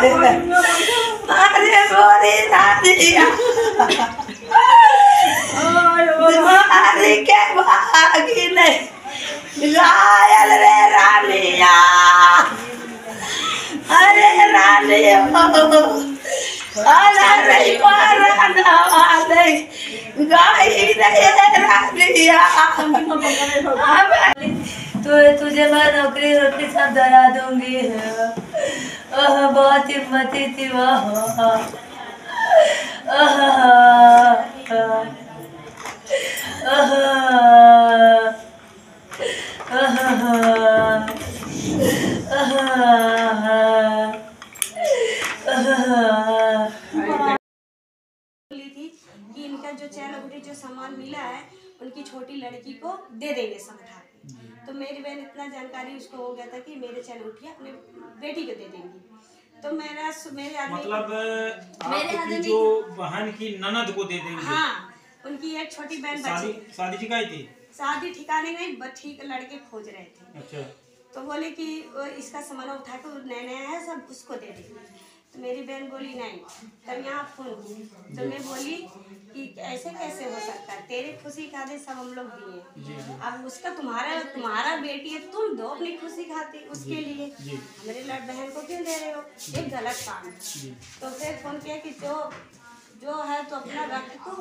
अरे मोरी रानिया तुम्हारी के भागी नहीं घायल रे रानिया। अरे रानिया अरे मारना वाले गाई नहीं रानिया। तुझे मैं नौकरी रोटी सब धरा दूंगी। बहुत हिम्मती थी वो। कि इनका जो चैन अंगूठी जो सामान मिला है उनकी छोटी लड़की को दे देंगे समझा के। तो मेरी बहन इतना जानकारी उसको हो गया था कि मेरे चैन अंगूठी अपने बेटी को दे देंगी। तो मेरे मतलब आपकी जो बहन की ननद को दे देंगे। हाँ, उनकी एक छोटी बहन शादी ठिकाई थी। शादी ठिकाने गई ठीक लड़के खोज रहे थे। अच्छा। तो बोले कि इसका सामान उठा के नया नया है सब उसको दे देंगे। तो मेरी बहन बोली नहीं। तब यहाँ फोन की तो मैं बोली कि ऐसे कैसे हो सकता है, तेरी खुशी खाते सब हम लोग दिए, अब उसका तुम्हारा बेटी है, तुम दो अपनी खुशी खाती उसके लिए, मेरे बहन को क्यों दे रहे हो, एक गलत काम है। तो फिर फोन किया कि जो है तो अपना रख तू,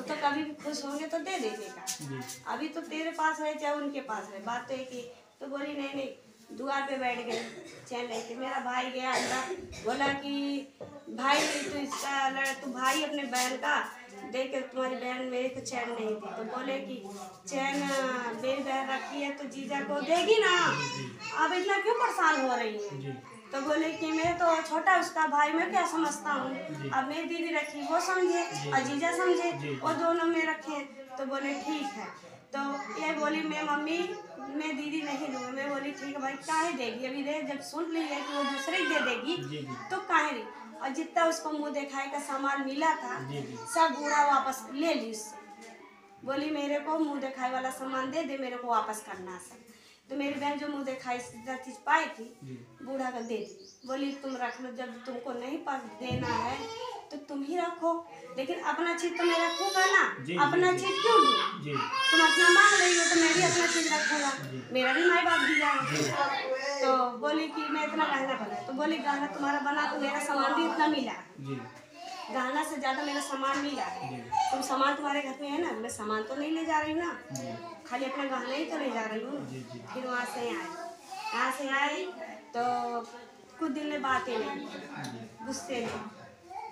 तो कभी भी खुश होंगे तो दे देगा, अभी तो तेरे पास है चाहे उनके पास है, बात तो एक ही। तो बोली नहीं द्वार पे बैठ गए चैन लेके। मेरा भाई गया अंदर, बोला कि भाई तो इसका तो भाई अपने बहन का देख के तुम्हारी बहन मेरे को चैन नहीं दी। तो बोले कि चैन मेरी बहन रखी है तो जीजा को देगी ना, अब इतना क्यों परेशान हो रही है। तो बोले कि मैं तो छोटा उसका भाई, मैं क्या समझता हूँ, अब मेरी दीदी रखी वो समझे और जीजा समझे, वो दोनों में रखे। तो बोले ठीक है। तो ये बोली मैं मम्मी मैं दीदी नहीं दूँगी। मैं बोली ठीक है भाई काहे देगी, अभी देख जब सुन ली है कि वो दूसरे दे देगी तो काहे नहीं। और जितना उसको मुँह दिखाई का सामान मिला था सब बूढ़ा वापस ले ली उससे। बोली मेरे को मुँह दिखाई वाला सामान दे दे, मेरे को वापस करना सब। तो मेरी बहन जो मुँह दिखाई चीज पाई थी बूढ़ा का दे दी। बोली तुम रख लो, जब तुमको नहीं पास देना है तो तुम ही रखो, लेकिन अपना चीज तो मैं रखूंगा ना, अपना चीज क्यों दूँ, तुम अपना मांग रही हो तो मैं भी अपना चीज रखूंगा, मेरा भी माई बाप दिया है। तो बोली कि मैं इतना गहना बना, तो बोली गहना तुम्हारा बना तो मेरा सामान भी इतना मिला, गहना से ज्यादा मेरा सामान मिला है, तुम सामान तुम्हारे घर में है ना, मैं सामान तो नहीं ले जा रही ना, खाली अपना गहना ही तो ले जा रही हूँ। फिर वहाँ से आई तो कुछ दिन में बातें नहीं, गुस्से में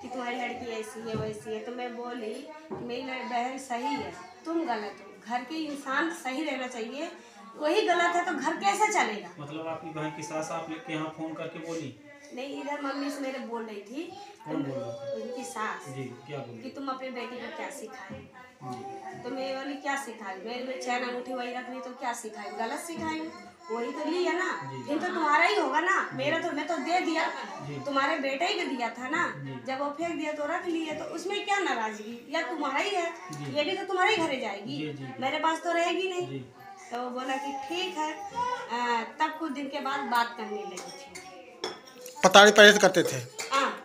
कि तुम्हारी लड़की ऐसी है वैसी है। तो मैं बोली मेरी बहन सही है, तुम गलत हो, घर के इंसान सही रहना चाहिए, वही गलत है तो घर कैसे चलेगा। मतलब आपकी बहन की सास आप लेके यहाँ फोन करके बोली? नहीं, इधर मम्मी से मेरे बोल रही थी। कौन बोल रहा था? उनकी सास। जी क्या बोली? कि तुम अपनी बेटी को क्या सिखाए। तो मैं बोली क्या सिखाई, मेरे चैन अंगूठी वही रखनी तो क्या सिखाई, गलत सिखाई, वही तो लिया ना, फिर तो तुम्हारा ही होगा ना, मेरा तो मैं तो दे दिया, तुम्हारे बेटे ही को दिया था ना, जब वो फेंक दिया तो रख लिए, तो उसमें क्या नाराजगी, या तुम्हारा ही है, ये भी तो तुम्हारे घरे जाएगी, मेरे पास तो रहेगी नहीं। तो वो बोला कि ठीक है। तब कुछ दिन के बाद बात करने लगी थी। पताड़ी पहले से करते थे?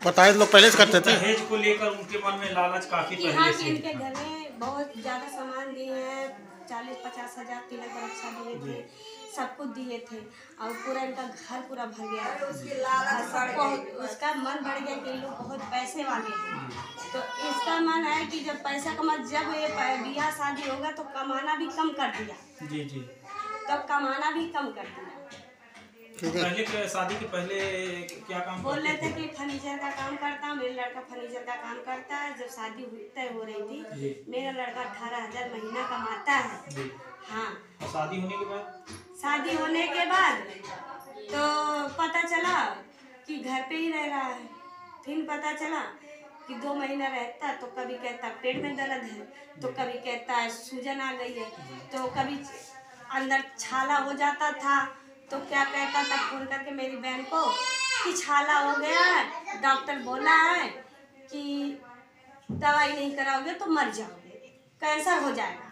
पताड़ी लोग पहले से करते थे। दहेज को लेकर उनके मन में लालच काफी पहले से। इनके घर में बहुत ज्यादा सामान दिए हैं, 40-50 हजार तिलक रक्षा दिए थे, सब कुछ दिए थे, और पूरा इनका घर पूरा भर गया, उसका मन बढ़ गया कि लोग बहुत पैसे वाले हैं। तो इसका मन है कि जब पैसा कमा, जब ये ब्याह शादी होगा तो कमाना भी कम कर दिया। तो कमाना भी कम कर दिया। पहले शादी के पहले क्या काम बोल रहे थे कि फर्नीचर का काम करता हूँ, मेरा लड़का फर्नीचर का काम करता है। जब शादी तय हो रही थी, मेरा लड़का 18,000 महीना कमाता है। हाँ, शादी होने के बाद तो पता चला कि घर पे ही रह रहा है। फिर पता चला कि 2 महीना रहता तो कभी कहता पेट में दर्द है, तो कभी कहता है सूजन आ गई है, तो कभी अंदर छाला हो जाता था, तो क्या कहता था फोन करके मेरी बहन को कि छाला हो गया है, डॉक्टर बोला है कि दवाई नहीं कराओगे तो मर जाओगे, कैंसर हो जाएगा।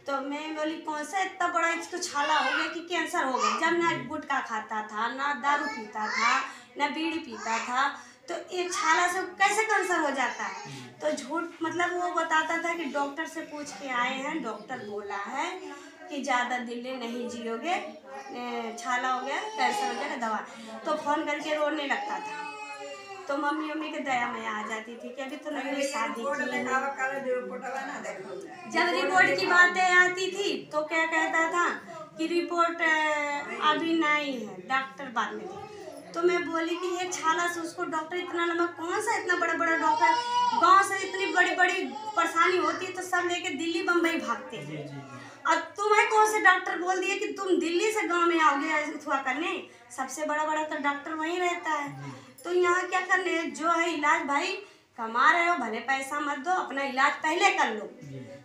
तो मैं बोली कौन सा इतना बड़ा इसको छाला हो गया कि कैंसर हो गया, जब ना गुटखा खाता था, ना दारू पीता था, ना बीड़ी पीता था, तो एक छाला से कैसे कैंसर हो जाता है? तो झूठ मतलब वो बताता था कि डॉक्टर से पूछ के आए हैं, डॉक्टर बोला है कि ज़्यादा दिल्ली नहीं जियोगे, छाला हो गया, कैंसर हो जाएगा, दवा। तो फ़ोन करके रोने लगता था। तो मम्मी के दया में आ जाती थी कि अभी तो नहीं शादी की। जब रिपोर्ट की बातें आती थी तो क्या कहता था कि रिपोर्ट अभी नहीं है, डॉक्टर बाद में। तो मैं बोली कि ये छाला से उसको डॉक्टर इतना लंबा, कौन सा इतना बड़ा बड़ा डॉक्टर, गांव से इतनी बड़ी बड़ी परेशानी होती है तो सब लेके दिल्ली बम्बई भागते हैं। अब तुम्हें कौन से डॉक्टर बोल दिए कि तुम दिल्ली से गांव में आओगे अथवा करने? सबसे बड़ा बड़ा तो डॉक्टर वहीं रहता है। तो यहाँ क्या करने, जो है इलाज, भाई कमा रहे हो भले पैसा मत दो, अपना इलाज पहले कर लो,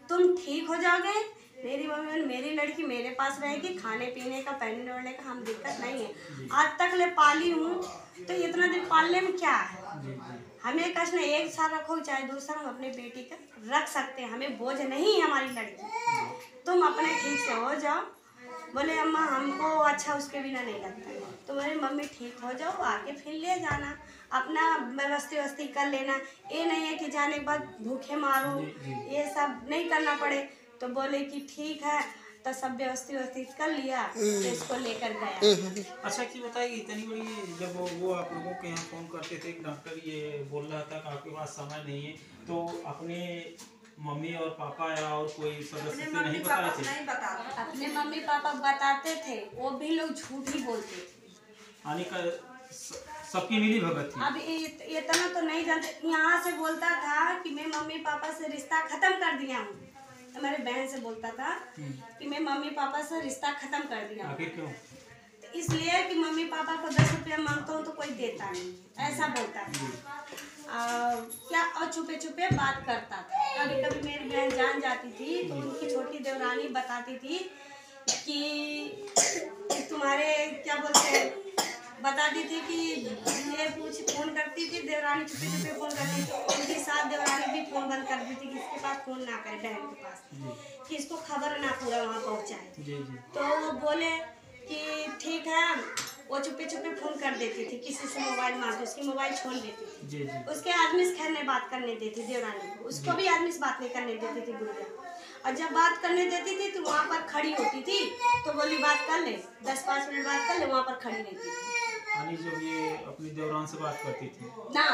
तुम ठीक हो जाओगे। मेरी मम्मी, मेरी लड़की मेरे पास रहेगी, खाने पीने का, पहनने ओढ़ने का हम दिक्कत नहीं है। आज तक ले पाली हूँ, तो इतना दिन पालने में क्या है? हमें कष्ट नहीं, 1 साल रखो चाहे 2 साल, हम अपने बेटी का रख सकते हैं, हमें बोझ नहीं है हमारी लड़की। तुम अपने ठीक से हो जाओ। बोले अम्मा हमको अच्छा उसके बिना नहीं लगता है। तो मेरी मम्मी ठीक हो जाओ, आके फिर ले जाना, अपना व्यवस्थी कर लेना। ये नहीं है कि जाने के बाद भूखे मारो, ये सब नहीं करना पड़े। तो बोले कि ठीक है, तो सब व्यवस्थित कर लिया, तो इसको लेकर गया। अच्छा कि बताइए, इतनी बड़ी जब वो आप लोगों के यहाँ फ़ोन करते थे, डॉक्टर ये बोल रहा था कि आपके पास समय नहीं है, तो अपने मम्मी और पापा या और कोई सदस्य से नहीं बताए थे? अपने मम्मी पापा बताते थे, वो भी लोग झूठ ही बोलते थे। यानी का सबकी मिली भगत थी। अब इतना तो नहीं जानते, यहाँ से बोलता था कि मैं मम्मी पापा से रिश्ता खत्म कर दिया हूँ। हमारे बहन से बोलता था कि मैं मम्मी पापा से रिश्ता खत्म कर दिया। आखिर क्यों? तो इसलिए कि मम्मी पापा को 10 रुपया मांगता हूँ तो कोई देता नहीं, ऐसा बोलता था। क्या और छुपे छुपे बात करता था। कभी कभी मेरी बहन जान जाती थी तो उनकी छोटी देवरानी बताती थी कि तुम्हारे क्या बोलते हैं, बताती थी कि ये फ़ोन करती थी देवरानी, छुपे छुपे फ़ोन करती थी। उनकी साथ देवरानी भी फ़ोन बंद कर दी थी कि इसके पास फ़ोन ना करे, बहन के पास, कि इसको खबर ना पूरा वहाँ पहुँचाए। तो वो बोले कि ठीक है, वो छुपे छुपे फ़ोन कर देती थी, किसी से मोबाइल मांगती, उसकी मोबाइल छोड़ देती थी। उसके आदमी से खैर नहीं बात करने देती देवरानी को, उसको भी आदमी से बात नहीं करने देती थी गुड़िया। और जब बात करने देती थी तो वहाँ पर खड़ी होती थी, तो बोली बात कर ले, 10-5 मिनट बात कर ले, वहाँ पर खड़ी रहती थी। जब ये अपनी देवरान से बात करती थी ना,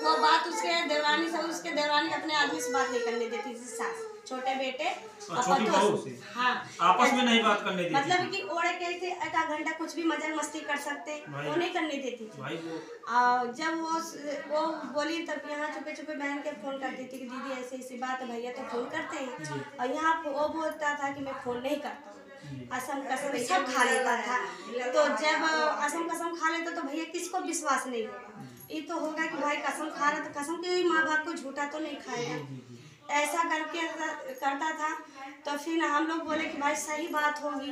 वो बात उसके देवरानी से, उसके देवरानी अपने आदमी से बात नहीं करने देती थी, सास, छोटे बेटे और छोटी बहू से। हाँ, आपस में नहीं बात करने देती मतलब कि ओढ़ के थे 1 घंटा कुछ भी मजाक मस्ती कर सकते, वो नहीं करने देती थी। भाई जब वो बोली तब यहाँ छुपे छुपे बहन के फ़ोन करती थी कि दीदी ऐसी ऐसी बात है, भैया तो फ़ोन करते हैं। और यहाँ वो बोलता था कि मैं फ़ोन नहीं करता हूँ, असम कसम सब खा लेता था। तो जब असम कसम खा लेता तो भैया किसको विश्वास नहीं होगा, ये तो होगा कि भाई कसम खा रहा तो कसम के माँ बाप को झूठा तो नहीं खाएगा, ऐसा करके करता था। तो फिर हम लोग बोले कि भाई सही बात होगी,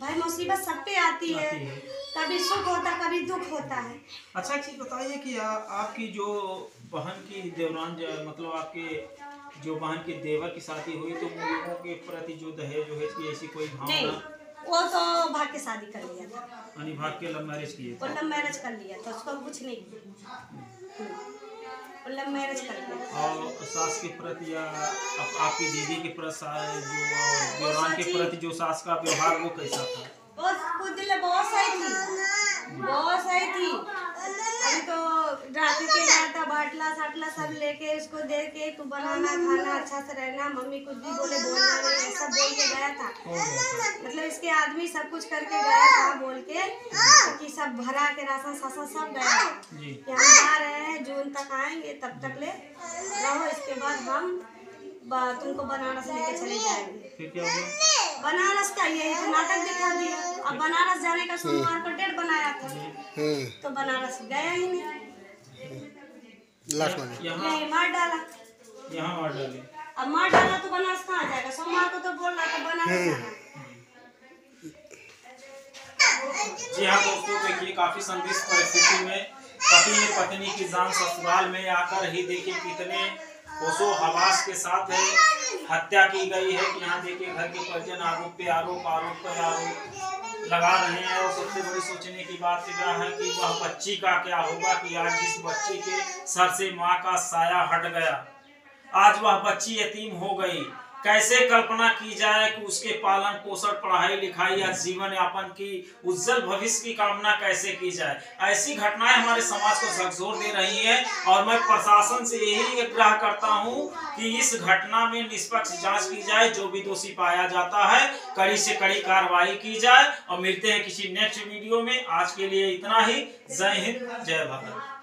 भाई मुसीबत सब पे आती है, कभी सुख होता कभी दुख होता है। अच्छा एक चीज़ बताइए कि आपकी जो बहन की देवरान मतलब आपके जो बहन के देवर की शादी हुई, तो उन लोगों के प्रति जो दहेज की ऐसी कोई भावना? वो तो भाग के शादी कर लिया था, यानी भाग के लव मैरिज किए थे। वो लव मैरिज कर लिया था, उसको कुछ नहीं किया, लव मैरिज कर लिया। और सास के प्रति या आपकी दीदी के प्रति जो देवरान के प्रति जो सास का व्यवहार वो कैसा था? बहुत सही थी, बहुत सही थी। अभी तो रात के गया था, बाटला साटला सब लेके उसको दे के तू बनाना खाना अच्छा से रहना, मम्मी कुछ भी बोले बोलना नहीं, ऐसा बोल के गया था। मतलब इसके आदमी सब कुछ करके गया था बोल के कि सब भरा के राशन सासन सब गया कि हम जा रहे हैं, जून तक आएंगे, तब तक ले रहो, इसके बाद हम तुमको बनारस लेके चले जाएंगे। फिर क्या हुआ? बनारस का ये नाटक दिखा दिया। अब बनारस जाने का सोमवार को डेट बनाया था, तो बनारस गया ही नहीं, यहाँ मार डाला। यहाँ मार डाले। अब मार डाला तो बनारस कहाँ जाएगा? सोमवार को तो बोल रहा था बनारस जाना। जी हाँ दोस्तों, देखिए काफी संदिग्ध परिस्थिति में पति ने पत्नी की जान ससुराल में आकर ही देखिए कितने होशो हवास के साथ हत्या की गई है कि यहाँ देखिए घर के परिजन आरोप पे आरोप, आरोप पर आरोप, लगा रहे हैं। और सबसे बड़ी सोचने की बात क्या है कि वह बच्ची का क्या होगा कि आज जिस बच्ची के सर से माँ का साया हट गया, आज वह बच्ची यतीम हो गई। कैसे कल्पना की जाए कि उसके पालन पोषण, पढ़ाई लिखाई या जीवन यापन की उज्जवल भविष्य की कामना कैसे की जाए। ऐसी घटनाएं हमारे समाज को झकझोर दे रही हैं और मैं प्रशासन से यही आग्रह करता हूं कि इस घटना में निष्पक्ष जांच की जाए, जो भी दोषी पाया जाता है कड़ी से कड़ी कार्रवाई की जाए। और मिलते हैं किसी नेक्स्ट वीडियो में। आज के लिए इतना ही। जय हिंद, जय भारत।